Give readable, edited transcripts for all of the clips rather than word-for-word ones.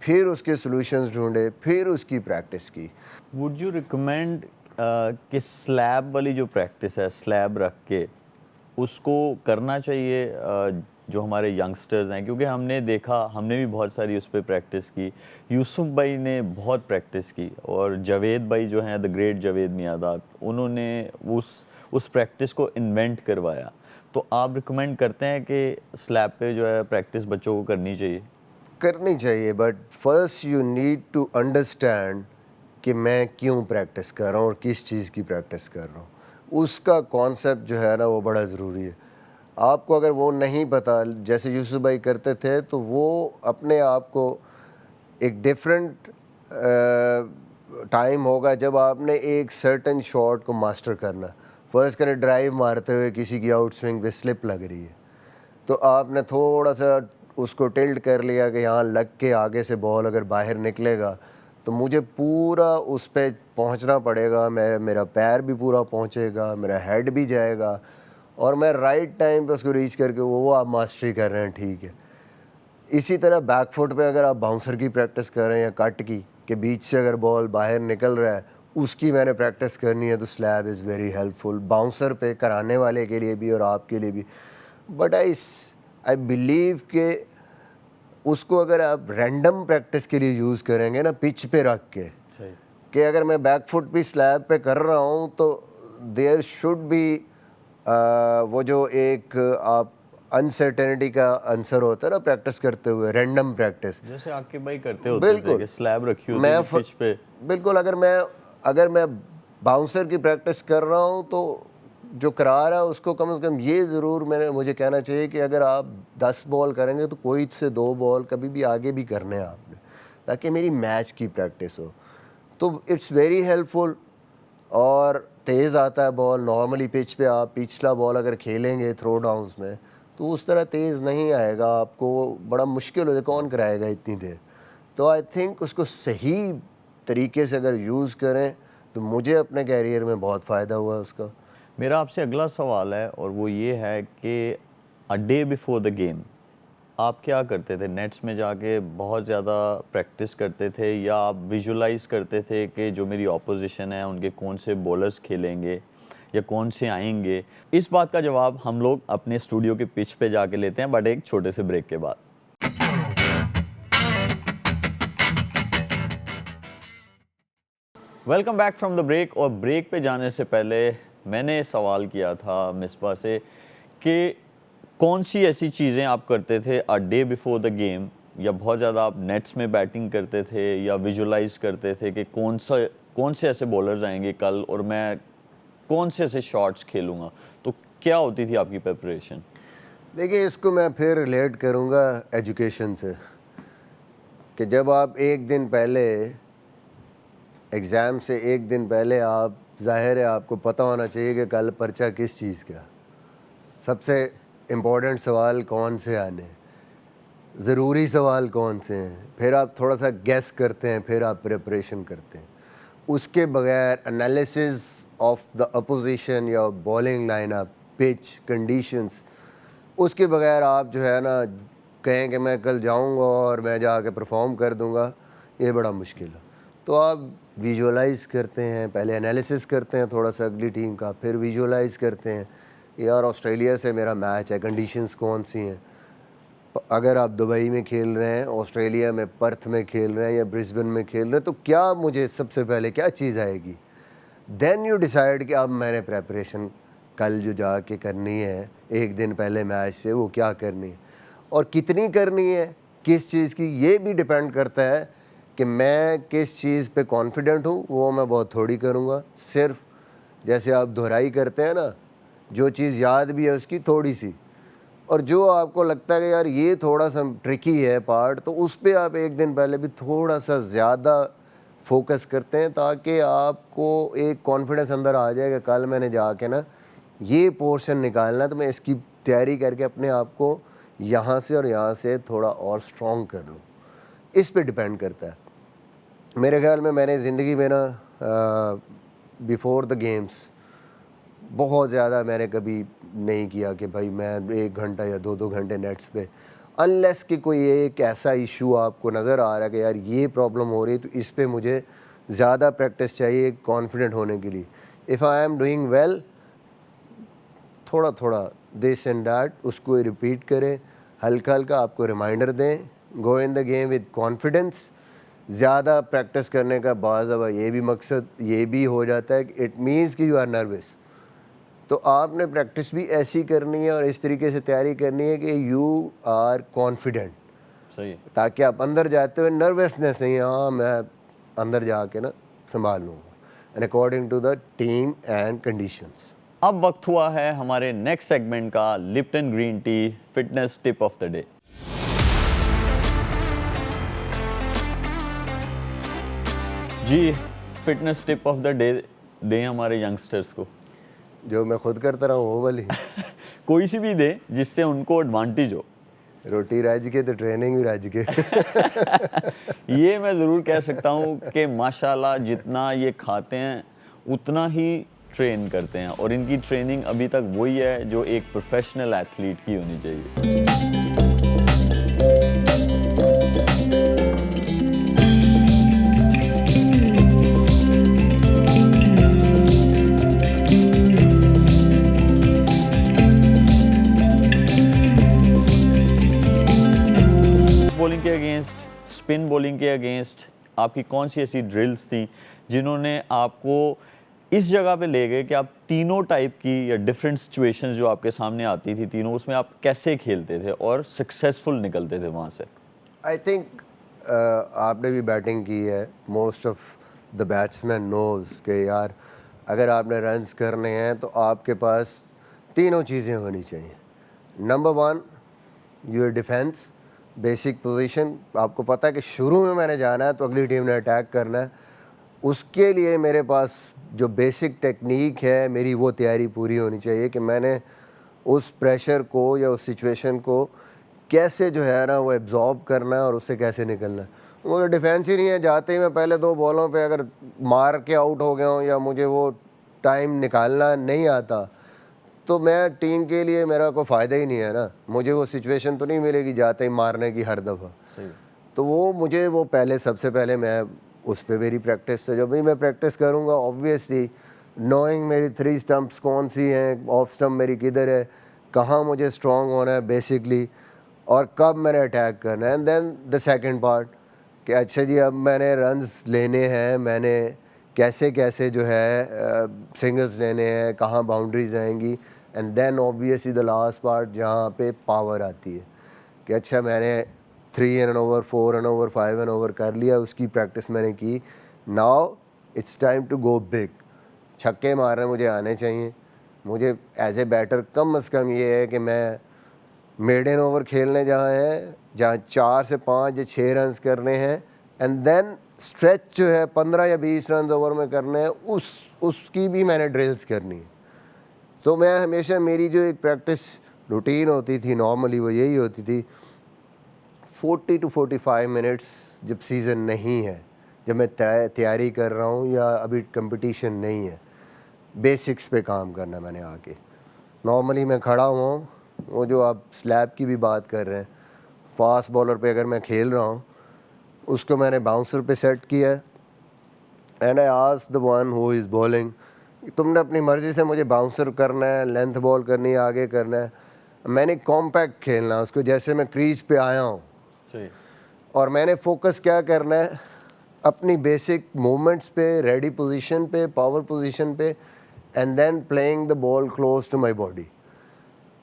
پھر اس کے سلوشنز ڈھونڈے, پھر اس کی پریکٹس کی. وڈ یو ریکمینڈ کہ سلیب والی جو پریکٹس ہے, سلیب رکھ کے اس کو کرنا چاہیے جو ہمارے ینگسٹرز ہیں, کیونکہ ہم نے دیکھا, ہم نے بھی بہت ساری اس پہ پریکٹس کی, یوسف بھائی نے بہت پریکٹس کی, اور جاوید بھائی جو ہیں دا گریٹ جاوید میاداد, انہوں نے اس پریکٹس کو انوینٹ کروایا. تو آپ ریکمینڈ کرتے ہیں کہ سلیب پہ جو ہے پریکٹس بچوں کو کرنی چاہیے؟ کرنی چاہیے, but first you need to understand کہ میں کیوں پریکٹس کر رہا ہوں اور کس چیز کی پریکٹس کر رہا ہوں. اس کا کانسیپٹ جو ہے نا وہ بڑا ضروری ہے. آپ کو اگر وہ نہیں پتہ, جیسے یوسف بھائی کرتے تھے, تو وہ اپنے آپ کو ایک ڈیفرنٹ ٹائم ہوگا جب آپ نے ایک سرٹن شاٹ کو ماسٹر کرنا. فرض کریں ڈرائیو مارتے ہوئے کسی کی آؤٹ سوئنگ پہ سلپ لگ رہی ہے, تو آپ نے تھوڑا سا اس کو ٹلٹ کر لیا کہ یہاں لگ کے آگے سے بال اگر باہر نکلے گا تو مجھے پورا اس پہ پہنچنا پڑے گا, میرا پیر بھی پورا پہنچے گا, میرا ہیڈ بھی جائے گا, اور میں رائٹ ٹائم پہ اس کو ریچ کر کے وہ آپ ماسٹری کر رہے ہیں, ٹھیک ہے. اسی طرح بیک فٹ پہ اگر آپ باؤنسر کی پریکٹس کر رہے ہیں یا کٹ کی, کہ بیچ سے اگر بال باہر نکل رہا ہے, اس کی میں نے پریکٹس کرنی ہے, تو slab is very helpful bouncer باؤنسر پہ کرانے والے کے لیے بھی اور آپ کے لیے بھی. بٹ آئی بلیو کہ اس کو اگر آپ رینڈم پریکٹس کے لیے یوز کریں گے نا, پچ پہ رکھ کے, کہ اگر میں بیک فٹ بھی سلیب پہ کر رہا ہوں تو دیر شوڈ بی وہ جو ایک آپ انسرٹینٹی کا آنسر ہوتا ہے نا پریکٹس کرتے ہوئے, رینڈم پریکٹس, جیسے عاقب بھائی کرتے ہوتے تھے کہ سلیب رکھی ہوتی تھی پچ پہ. بالکل. اگر میں باؤنسر کی پریکٹس کر رہا ہوں تو جو کرا رہا ہے اس کو کم از کم یہ ضرور مجھے کہنا چاہیے کہ اگر آپ 10 بال کریں گے تو کوئی سے 2 بال کبھی بھی آگے بھی کرنے ہیں آپ نے, تاکہ میری میچ کی پریکٹس ہو. تو اٹس ویری ہیلپ فل. اور تیز آتا ہے بال, نارملی پچ پہ آپ پچھلا بال اگر کھیلیں گے تھرو ڈاؤنس میں تو اس طرح تیز نہیں آئے گا, آپ کو بڑا مشکل ہو جائے, کون کرائے گا اتنی دیر. تو آئی تھنک اس کو صحیح طریقے سے اگر یوز کریں تو مجھے اپنے کیریئر میں بہت فائدہ ہوا اس کا. میرا آپ سے اگلا سوال ہے, اور وہ یہ ہے کہ a day before the game آپ کیا کرتے تھے؟ نیٹس میں جا کے بہت زیادہ پریکٹس کرتے تھے, یا آپ ویژولائز کرتے تھے کہ جو میری اپوزیشن ہے ان کے کون سے بولرز کھیلیں گے یا کون سے آئیں گے؟ اس بات کا جواب ہم لوگ اپنے اسٹوڈیو کے پچ پہ جا کے لیتے ہیں, بٹ ایک چھوٹے سے بریک کے بعد. Welcome back from the break. اور بریک پہ جانے سے پہلے میں نے سوال کیا تھا مصباح سے کہ کون سی ایسی چیزیں آپ کرتے تھے a day before the game, یا بہت زیادہ آپ نیٹس میں بیٹنگ کرتے تھے, یا ویژولائز کرتے تھے کہ کون سے ایسے بولرز آئیں گے کل اور میں کون سے ایسے شاٹس کھیلوں گا. تو کیا ہوتی تھی آپ کی پریپریشن؟ دیکھیے, اس کو میں پھر ریلیٹ کروں گا ایجوکیشن سے, کہ جب آپ ایک دن پہلے ایگزام سے ایک دن پہلے آپ, ظاہر ہے آپ کو پتہ ہونا چاہیے کہ کل پرچہ کس چیز کا, سب سے امپورٹنٹ سوال کون سے آنے, ضروری سوال کون سے ہیں, پھر آپ تھوڑا سا گیس کرتے ہیں, پھر آپ پریپریشن کرتے ہیں. اس کے بغیر انالیسز آف دا اپوزیشن یا bowling line up, pitch conditions, اس کے بغیر آپ جو ہے نا کہیں کہ میں کل جاؤں گا اور میں جا کے پرفارم کر دوں گا, یہ بڑا مشکل ہے. تو آپ ویژولائز کرتے ہیں, پہلے انالیسس کرتے ہیں تھوڑا سا اگلی ٹیم کا, پھر ویژولائز کرتے ہیں یار آسٹریلیا سے میرا میچ ہے, کنڈیشنز کون سی ہیں. اگر آپ دبئی میں کھیل رہے ہیں, آسٹریلیا میں پرتھ میں کھیل رہے ہیں یا برسبن میں کھیل رہے ہیں, تو کیا مجھے سب سے پہلے کیا چیز آئے گی. دین یو ڈیسائیڈ کہ اب میں نے پریپریشن کل جو جا کے کرنی ہے ایک دن پہلے میچ سے, وہ کیا کرنی ہے اور کتنی کرنی ہے, کس چیز کی. یہ بھی ڈپینڈ کرتا ہے کہ میں کس چیز پہ کانفیڈنٹ ہوں, وہ میں بہت تھوڑی کروں گا. صرف جیسے آپ دہرائی کرتے ہیں نا, جو چیز یاد بھی ہے اس کی تھوڑی سی, اور جو آپ کو لگتا ہے کہ یار یہ تھوڑا سا ٹرکی ہے پارٹ, تو اس پہ آپ ایک دن پہلے بھی تھوڑا سا زیادہ فوکس کرتے ہیں, تاکہ آپ کو ایک کانفیڈنس اندر آ جائے کہ کل میں نے جا کے نا یہ پورشن نکالنا, تو میں اس کی تیاری کر کے اپنے آپ کو یہاں سے اور یہاں سے تھوڑا اور اسٹرانگ کر لوں. اس پہ ڈپینڈ کرتا ہے. میرے خیال میں نے زندگی میں نا بیفور دا گیمس بہت زیادہ میں نے کبھی نہیں کیا کہ بھائی میں 1 گھنٹہ یا 2 گھنٹے نیٹس پہ. انلیس کہ کوئی ایک ایسا ایشو آپ کو نظر آ رہا ہے کہ یار یہ پرابلم ہو رہی ہے تو اس پہ مجھے زیادہ پریکٹس چاہیے کانفیڈنٹ ہونے کے لیے. If I am doing well, تھوڑا تھوڑا دس اینڈ دیٹ اس کو ریپیٹ کریں, ہلکا ہلکا آپ کو ریمائنڈر دیں, گو ان دا گیم ود کانفیڈنس. زیادہ پریکٹس کرنے کا بعض دفعہ یہ بھی مقصد یہ بھی ہو جاتا ہے کہ اٹ مینس کہ یو آر نروس, تو آپ نے پریکٹس بھی ایسی کرنی ہے اور اس طریقے سے تیاری کرنی ہے کہ یو آر کانفیڈنٹ, صحیح ہے. تاکہ آپ اندر جاتے ہوئے نروسنس نہیں, ہاں میں اندر جا کے نا سنبھال لوں گا, and according to the team and conditions. اب وقت ہوا ہے ہمارے نیکسٹ سیگمنٹ کا, Lipton green tea fitness tip of the day. جی, fitness tip of the day دیں ہمارے ینگسٹرس کو. جو میں خود کرتا رہا ہوں وہ والی کوئی سی بھی دیں جس سے ان کو ایڈوانٹیج ہو. روٹی رج کے تو ٹریننگ بھی رج کے. یہ میں ضرور کہہ سکتا ہوں کہ ماشاءاللہ جتنا یہ کھاتے ہیں اتنا ہی ٹرین کرتے ہیں, اور ان کی ٹریننگ ابھی تک وہی ہے جو ایک پروفیشنل ایتھلیٹ کی ہونی چاہیے. بولنگ کے اگینسٹ, اسپن بولنگ کے اگینسٹ آپ کی کون سی ایسی ڈرلز تھیں جنہوں نے آپ کو اس جگہ پہ لے گئے کہ آپ تینوں ٹائپ کی یا ڈفرینٹ سچویشنز جو آپ کے سامنے آتی تھی تینوں, اس میں آپ کیسے کھیلتے تھے اور سکسیزفل نکلتے تھے وہاں سے؟ آئی تھنک آپ نے بھی بیٹنگ کی ہے, موسٹ آف دا بیٹسمین نوز کہ یار اگر آپ نے رنز کرنے ہیں تو آپ کے پاس تینوں چیزیں ہونی چاہیے. Number 1 your defence, basic position. آپ کو پتہ ہے کہ شروع میں نے جانا ہے تو اگلی ٹیم نے اٹیک کرنا ہے, اس کے لیے میرے پاس جو بیسک ٹیکنیک ہے میری وہ تیاری پوری ہونی چاہیے کہ میں نے اس پریشر کو یا اس سچویشن کو کیسے جو ہے نا وہ ایبزارب کرنا ہے اور اس سے کیسے نکلنا ہے. مجھے ڈیفینس ہی نہیں ہے, جاتے ہی میں پہلے 2 بالوں پہ اگر مار کے آؤٹ ہو گیا ہوں یا مجھے وہ ٹائم نکالنا نہیں آتا تو میں ٹیم کے لیے میرا کوئی فائدہ ہی نہیں ہے نا, مجھے وہ سچویشن تو نہیں ملے گی جاتے ہی مارنے کی ہر دفعہ. تو وہ مجھے وہ پہلے سب سے پہلے میں اس پہ میری پریکٹس ہے. جب بھی میں پریکٹس کروں گا آبویسلی نوئنگ میری 3 اسٹمپس کون سی ہیں, آف اسٹمپ میری کدھر ہے, کہاں مجھے اسٹرانگ ہونا ہے بیسکلی, اور کب میں نے اٹیک کرنا ہے. And then the second part کہ اچھا جی اب میں نے رنز لینے ہیں, میں نے کیسے کیسے جو ہے سنگلز لینے ہیں, کہاں باؤنڈریز آئیں گی. And then obviously the last part جہاں پہ پاور آتی ہے کہ اچھا میں نے 3 in over 4 in over 5 in over کر لیا, اس کی پریکٹس میں نے کی. Now it's time to go big. چھکے مارنے مجھے آنے چاہیے. مجھے ایز اے بیٹر کم از کم یہ ہے کہ میں میڈن اوور کھیلنے جہاں 4 سے 5 یا 6 رنز کرنے ہیں, اینڈ دین اسٹریچ جو ہے 15 یا 20 رنز اوور میں کرنے ہیں, اس کی بھی میں نے ڈرلز کرنی ہے. تو میں ہمیشہ میری جو ایک پریکٹس روٹین ہوتی تھی نارملی وہ یہی ہوتی تھی 40 to 45 منٹس جب سیزن نہیں ہے, جب میں تیاری کر رہا ہوں یا ابھی کمپٹیشن نہیں ہے, بیسکس پہ کام کرنا. میں نے آ کے نارملی میں کھڑا ہوا ہوں, وہ جو آپ سلیب کی بھی بات کر رہے ہیں, فاسٹ بالر پہ اگر میں کھیل رہا ہوں اس کو میں نے باؤنسر پہ سیٹ کیا ہے, and I ask the one who is bowling تم نے اپنی مرضی سے مجھے باؤنسر کرنا ہے, لینتھ بال کرنی ہے, آگے کرنا ہے. میں نے کمپیکٹ کھیلنا ہے اس کو, جیسے میں کریز پہ آیا ہوں اور میں نے فوکس کیا کرنا ہے اپنی بیسک موومنٹس پہ, ریڈی پوزیشن پہ, پاور پوزیشن پہ, and then playing the ball close to my body.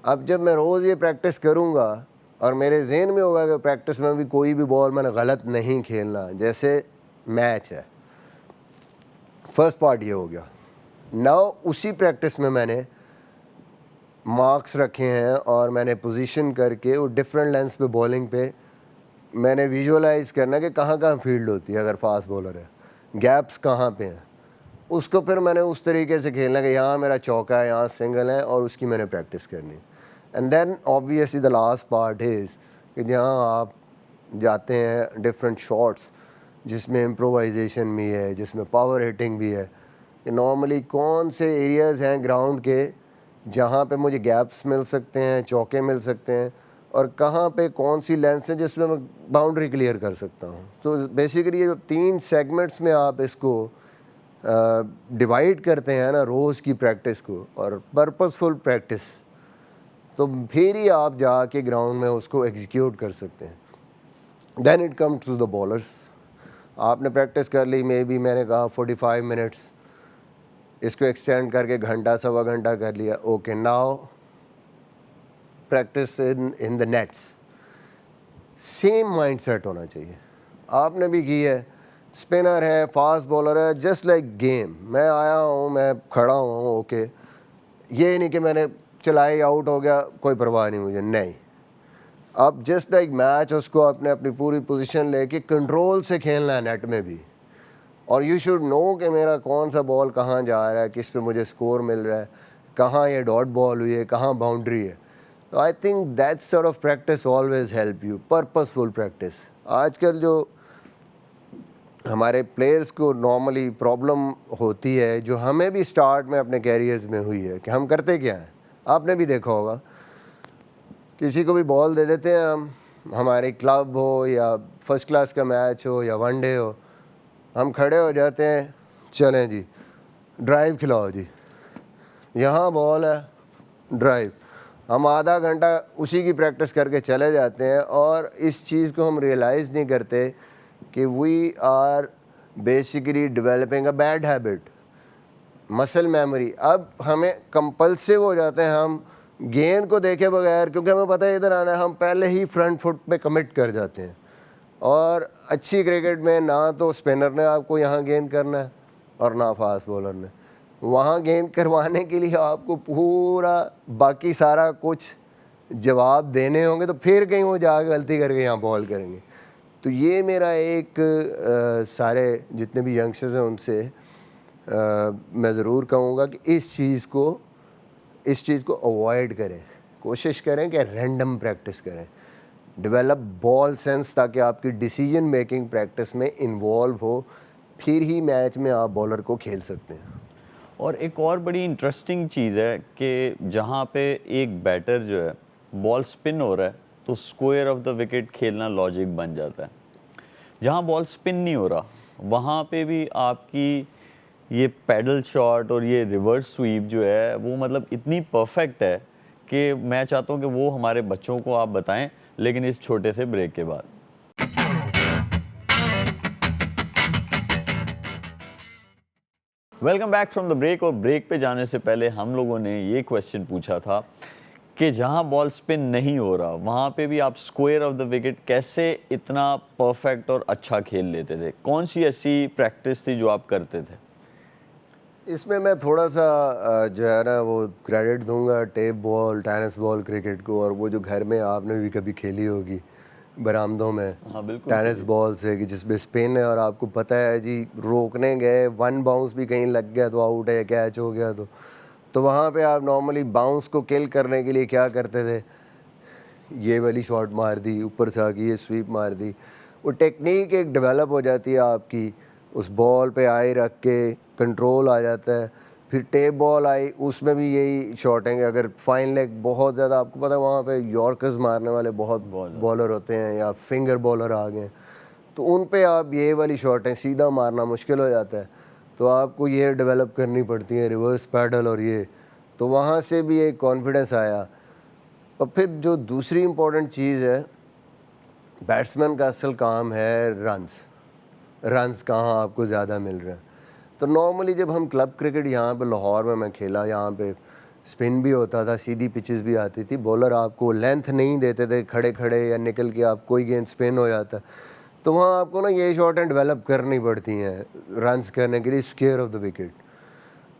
اب جب میں روز یہ پریکٹس کروں گا اور میرے ذہن میں ہوگا کہ پریکٹس میں بھی کوئی بھی بال میں نے غلط نہیں کھیلنا, جیسے میچ ہے, فرسٹ پارٹ یہ ہو گیا. ناؤ اسی پریکٹس میں نے مارکس رکھے ہیں اور میں نے پوزیشن کر کے وہ ڈفرینٹ لینس پہ بالنگ پہ میں نے ویژولائز کرنا کہ کہاں کہاں فیلڈ ہوتی ہے اگر فاسٹ بولر ہے, گیپس کہاں پہ ہیں, اس کو پھر میں نے اس طریقے سے کھیلنا کہ یہاں میرا چوکا ہے, یہاں سنگل ہے, اور اس کی میں نے پریکٹس کرنی. And then obviously the last part is کہ جہاں آپ جاتے ہیں ڈفرینٹ شاٹس جس میں امپرووائزیشن بھی ہے, جس میں پاور ہٹنگ بھی ہے, کہ نارملی کون سے ایریاز ہیں گراؤنڈ کے جہاں پہ مجھے گیپس مل سکتے ہیں, چوکے مل سکتے ہیں, اور کہاں پہ کون سی لینس ہے جس میں میں باؤنڈری کلیئر کر سکتا ہوں. تو بیسیکلی یہ 3 سیگمنٹس میں آپ اس کو ڈیوائڈ کرتے ہیں نا روز کی پریکٹس کو, اور پرپزفل پریکٹس, تو پھر ہی آپ جا کے گراؤنڈ میں اس کو ایگزیکیوٹ کر سکتے ہیں. Then it come to the bowlers. آپ نے پریکٹس کر لی, مے بی میں نے کہا 45 منٹس, اس کو ایکسٹینڈ کر کے گھنٹہ سوا گھنٹہ کر لیا. Okay, now practice in the nets. Same mindset ہونا چاہیے. آپ نے بھی کی ہے, اسپنر ہے, فاسٹ بالر ہے, جسٹ لائک گیم. میں آیا ہوں, میں کھڑا ہوں, اوکے, یہ نہیں کہ میں نے چلائی آؤٹ ہو گیا کوئی پرواہ نہیں مجھے, نہیں. اب جسٹ لائک میچ اس کو آپ نے اپنی پوری پوزیشن لے کے کنٹرول سے کھیلنا ہے نیٹ میں بھی. اور یو شوڈ نو کہ میرا کون سا بال کہاں جا رہا ہے, کس پہ مجھے اسکور مل رہا ہے, کہاں یہ ڈاٹ بال ہوئی ہے, کہاں باؤنڈری ہے. تو I think that sort of practice always help you, purposeful practice. آج کل جو ہمارے پلیئرس کو نارملی پرابلم ہوتی ہے, جو ہمیں بھی اسٹارٹ میں اپنے کیریئرز میں ہوئی ہے, کہ ہم کرتے کیا ہیں, آپ نے بھی دیکھا ہوگا, کسی کو بھی بال دے دیتے ہیں ہم, ہمارے کلب ہو یا فرسٹ کلاس کا میچ ہو یا ون ڈے ہو, ہم کھڑے ہو جاتے ہیں, چلیں جی ڈرائیو کھلاؤ جی, یہاں بال ہے ڈرائیو. ہم آدھا گھنٹہ اسی کی پریکٹس کر کے چلے جاتے ہیں, اور اس چیز کو ہم ریئلائز نہیں کرتے کہ we are basically developing a bad habit, muscle memory. اب ہمیں کمپلسو ہو جاتے ہیں ہم گیند کو دیکھے بغیر, کیونکہ ہمیں پتہ ہے ادھر آنا ہے, ہم پہلے ہی فرنٹ فٹ پہ کمٹ کر جاتے ہیں. اور اچھی کرکٹ میں نہ تو اسپنر نے آپ کو یہاں گیند کرنا ہے اور نہ فاسٹ بولر نے. وہاں گیند کروانے کے لیے آپ کو پورا باقی سارا کچھ جواب دینے ہوں گے, تو پھر کہیں وہ جا کے غلطی کر کے یہاں بال کریں گے. تو یہ میرا ایک سارے جتنے بھی ینگسٹرز ہیں ان سے میں ضرور کہوں گا کہ اس چیز کو اوائڈ کریں, کوشش کریں کہ رینڈم پریکٹس کریں, ڈیولپ بال سینس, تاکہ آپ کی ڈیسیجن میکنگ پریکٹس میں انوالو ہو, پھر ہی میچ میں آپ بالر کو کھیل سکتے ہیں. اور ایک اور بڑی انٹرسٹنگ چیز ہے کہ جہاں پہ ایک بیٹر جو ہے بال سپن ہو رہا ہے تو اسکوائر آف دا وکٹ کھیلنا لاجک بن جاتا ہے. جہاں بال سپن نہیں ہو رہا وہاں پہ بھی آپ کی یہ پیڈل شاٹ اور یہ ریورس سویپ جو ہے وہ مطلب اتنی پرفیکٹ ہے کہ میں چاہتا ہوں کہ وہ ہمارے بچوں کو آپ بتائیں, لیکن اس چھوٹے سے بریک کے بعد. Welcome back from the break. اور بریک پہ جانے سے پہلے ہم لوگوں نے یہ کویسچن پوچھا تھا کہ جہاں بال سپن نہیں ہو رہا وہاں پہ بھی آپ اسکوائر آف دا وکٹ کیسے اتنا پرفیکٹ اور اچھا کھیل لیتے تھے, کون سی ایسی پریکٹس تھی جو آپ کرتے تھے؟ اس میں تھوڑا سا جو ہے نا وہ کریڈٹ دوں گا tape ball, tennis ball cricket کو, اور وہ جو گھر میں آپ نے بھی کبھی کھیلی ہوگی برآمدوں میں, ہاں بالکل, ٹینس بال سے, کہ جس میں اسپن ہے اور آپ کو پتہ ہے جی روکنے گئے, ون باؤنس بھی کہیں لگ گیا تو آؤٹ ہے, کیچ ہو گیا تو وہاں پہ آپ نارملی باؤنس کو کل کرنے کے لیے کیا کرتے تھے, یہ والی شاٹ مار دی, اوپر سے آ کے یہ سویپ مار دی. وہ ٹیکنیک ایک ڈیولپ ہو جاتی ہے آپ کی, اس بال پہ آئی رکھ کے کنٹرول آ جاتا ہے. پھر ٹیپ بال آئی, اس میں بھی یہی شاٹیں گے. اگر فائن لیگ بہت زیادہ آپ کو پتہ ہے وہاں پہ یارکرز مارنے والے بہت بالر ہوتے ہیں, یا فنگر بالر آ گئے, تو ان پہ آپ یہ والی شاٹیں سیدھا مارنا مشکل ہو جاتا ہے. تو آپ کو یہ ڈیولپ کرنی پڑتی ہیں, ریورس پیڈل اور یہ. تو وہاں سے بھی ایک کانفیڈنس آیا. اور پھر جو دوسری امپورٹنٹ چیز ہے, بیٹسمین کا اصل کام ہے رنز کہاں آپ کو زیادہ مل رہے ہیں. تو نارملی جب ہم کلب کرکٹ یہاں پہ لاہور میں کھیلا, یہاں پہ اسپن بھی ہوتا تھا, سیدھی پچز بھی آتی تھی, بولر آپ کو لینتھ نہیں دیتے تھے, کھڑے کھڑے یا نکل کے آپ کوئی گیند اسپن ہو جاتا. تو وہاں آپ کو نا یہ شاٹیں ڈیولپ کرنی پڑتی ہیں رنز کرنے کے لیے, اسکیئر آف دا وکٹ.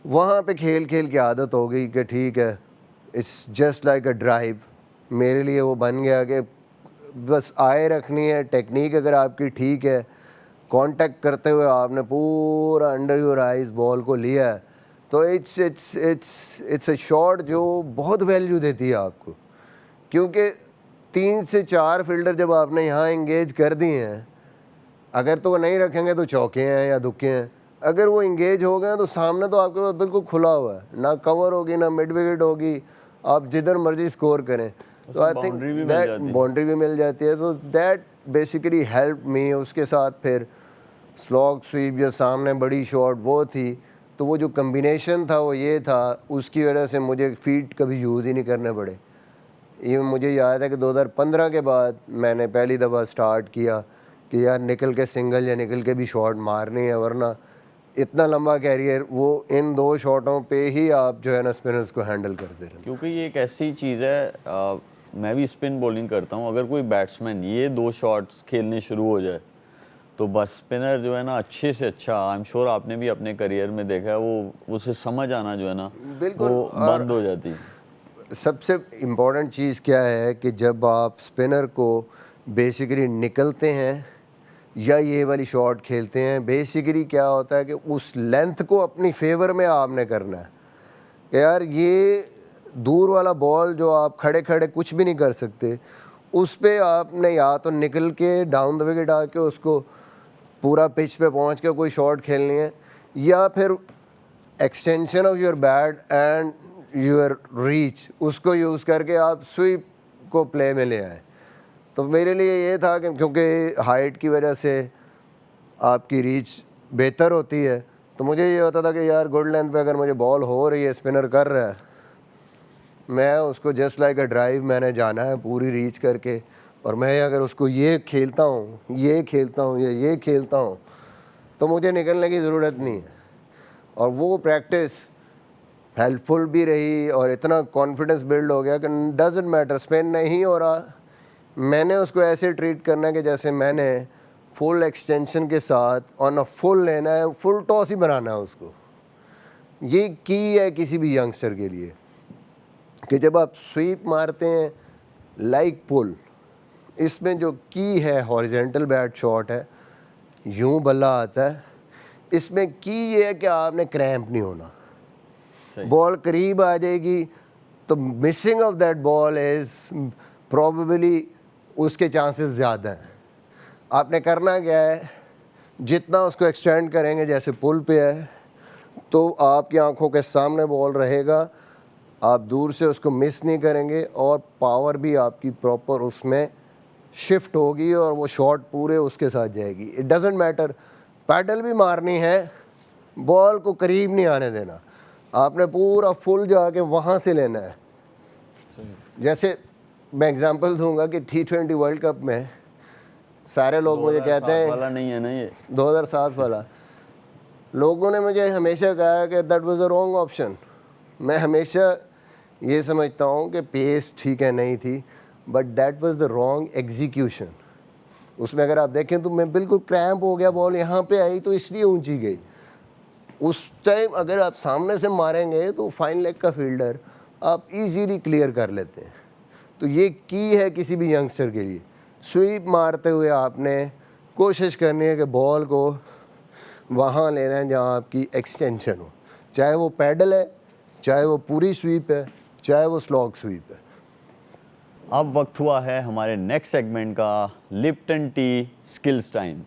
وہاں پہ کھیل کھیل کی عادت ہو گئی کہ ٹھیک ہے, it's just like a drive. میرے لیے وہ بن گیا کہ بس آئے رکھنی ہے. ٹیکنیک اگر آپ کی ٹھیک ہے, کانٹیکٹ کرتے ہوئے آپ نے پورا انڈر یور آئیز بال کو لیا ہے, تو اٹس اے شاٹ جو بہت ویلیو دیتی ہے آپ کو. کیونکہ 3 سے 4 فیلڈر جب آپ نے یہاں انگیج کر دیے ہیں, اگر تو وہ نہیں رکھیں گے تو چوکے ہیں یا دکے ہیں. اگر وہ انگیج ہو گئے تو سامنے تو آپ کے پاس بالکل کھلا ہوا ہے, نہ کور ہوگی نہ مڈ وکٹ ہوگی, آپ جدھر مرضی اسکور کریں. تو آئی تھنک دیٹ باؤنڈری بھی مل جاتی ہے, تو دیٹ بیسیکلی ہیلپ می. اس کے ساتھ پھر سلاگ سویپ جو سامنے بڑی شاٹ وہ تھی, تو وہ جو کمبینیشن تھا وہ یہ تھا, اس کی وجہ سے مجھے فیٹ کبھی یوز ہی نہیں کرنے پڑے. ایون مجھے یاد ہے کہ 2015 کے بعد میں نے پہلی دفعہ سٹارٹ کیا کہ یار نکل کے سنگل یا نکل کے بھی شاٹ مارنی ہے, ورنہ اتنا لمبا کیریئر وہ ان 2 شاٹوں پہ ہی آپ جو ہے نا اسپنرز کو ہینڈل کرتے رہے. کیونکہ یہ ایک ایسی چیز ہے, میں بھی اسپن بولنگ کرتا ہوں, اگر کوئی بیٹسمین یہ 2 شاٹس کھیلنے شروع ہو جائے تو بس اسپنر جو ہے نا اچھے سے اچھا, آئی ایم شیور آپ نے بھی اپنے کریئر میں دیکھا ہے, وہ اسے سمجھ آنا جو ہے نا وہ بند ہو جاتی. سب سے امپورٹنٹ چیز کیا ہے کہ جب آپ اسپنر کو بیسیکلی نکلتے ہیں یا یہ والی شاٹ کھیلتے ہیں, بیسیکلی کیا ہوتا ہے کہ اس لینتھ کو اپنی فیور میں آپ نے کرنا ہے کہ یار یہ دور والا بال جو آپ کھڑے کھڑے کچھ بھی نہیں کر سکتے, اس پہ آپ نے یا تو نکل کے ڈاؤن دا وکٹ آ کے اس کو پورا پچ پہ پہنچ کے کوئی شاٹ کھیلنی ہے, یا پھر extension of your bat and your reach اس کو یوز کر کے آپ سویپ کو پلے میں لے آئیں. تو میرے لیے یہ تھا کہ کیونکہ ہائٹ کی وجہ سے آپ کی ریچ بہتر ہوتی ہے, تو مجھے یہ ہوتا تھا کہ یار گڈ لینتھ پہ اگر مجھے بال ہو رہی ہے, اسپنر کر رہا ہے, میں اس کو جسٹ لائک اے ڈرائیو میں نے جانا ہے پوری ریچ کر کے, اور میں اگر اس کو یہ کھیلتا ہوں یا یہ کھیلتا ہوں تو مجھے نکلنے کی ضرورت نہیں ہے. اور وہ پریکٹس ہیلپ فل بھی رہی, اور اتنا کانفیڈنس بلڈ ہو گیا کہ ڈزنٹ میٹر اسپن نہیں ہو رہا, میں نے اس کو ایسے ٹریٹ کرنا ہے کہ جیسے میں نے فل ایکسٹینشن کے ساتھ آن اے فل لینا ہے, فل ٹاس ہی بنانا ہے اس کو. یہ کی ہے کسی بھی ینگسٹر کے لیے کہ جب آپ سویپ مارتے ہیں لائک پل, اس میں جو کی ہے ہاریزونٹل بیٹ شاٹ ہے, یوں بلہ آتا ہے, اس میں کی یہ ہے کہ آپ نے کریمپ نہیں ہونا. بال قریب آ جائے گی تو missing of that ball is probably اس کے چانسز زیادہ ہیں. آپ نے کرنا کیا ہے, جتنا اس کو ایکسٹینڈ کریں گے, جیسے پل پہ ہے تو آپ کی آنکھوں کے سامنے بال رہے گا, آپ دور سے اس کو مس نہیں کریں گے, اور پاور بھی آپ کی پراپر اس میں شفٹ ہوگی اور وہ شاٹ پورے اس کے ساتھ جائے گی. اٹ ڈزنٹ میٹر, پیڈل بھی مارنی ہے, بال کو قریب نہیں آنے دینا, آپ نے پورا فل جا کے وہاں سے لینا ہے. جیسے میں اگزامپل دوں گا کہ T20 ورلڈ کپ میں سارے لوگ مجھے کہتے ہیں, والا نہیں ہے نا یہ 2007 والا, لوگوں نے مجھے ہمیشہ کہا کہ that was a wrong option. میں ہمیشہ یہ سمجھتا ہوں کہ پیس ٹھیک ہے نہیں تھی, but that was the wrong execution. اس میں اگر آپ دیکھیں تو میں بالکل کریمپ ہو گیا, بال یہاں پہ آئی تو اس لیے اونچی گئی. اس ٹائم اگر آپ سامنے سے ماریں گے تو فائن لیگ کا فیلڈر آپ ایزیلی کلیئر کر لیتے ہیں. تو یہ کی ہے کسی بھی ینگسٹر کے لیے, سویپ مارتے ہوئے آپ نے کوشش کرنی ہے کہ بال کو وہاں لینا ہے جہاں آپ کی ایکسٹینشن ہو, چاہے وہ پیڈل ہے, چاہے وہ پوری سویپ ہے, چاہے وہ سلاگ سویپ ہے. اب وقت ہوا ہے ہمارے نیکسٹ سیگمنٹ کا, Lipton tea skills time.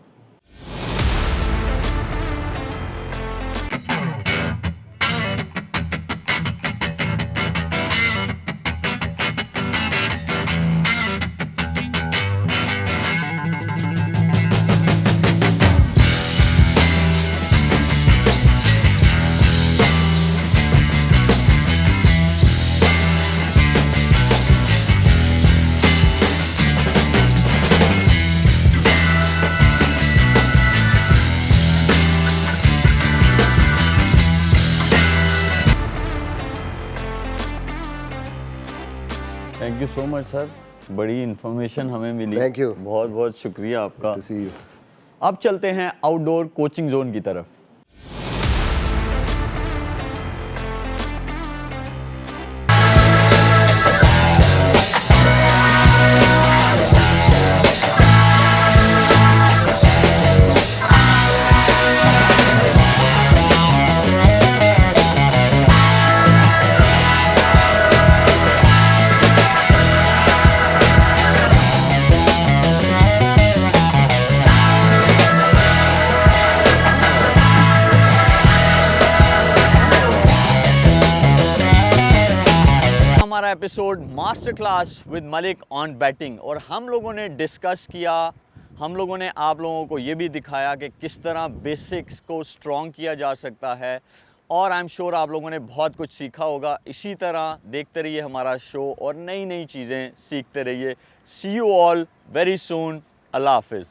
Thank you so much sir, بڑی انفارمیشن ہمیں ملی. تھینک یو, بہت بہت شکریہ آپ کا. سی یو. اب چلتے ہیں آؤٹ ڈور کوچنگ زون کی طرف. ہمارا episode master class with Malik on batting, اور ہم لوگوں نے ڈسکس کیا, ہم لوگوں نے آپ لوگوں کو یہ بھی دکھایا کہ کس طرح بیسکس کو اسٹرانگ کیا جا سکتا ہے, اور آئی ایم شیور آپ لوگوں نے بہت کچھ سیکھا ہوگا. اسی طرح دیکھتے رہیے ہمارا شو اور نئی نئی چیزیں سیکھتے رہیے. سی یو آل ویری سون. اللہ حافظ.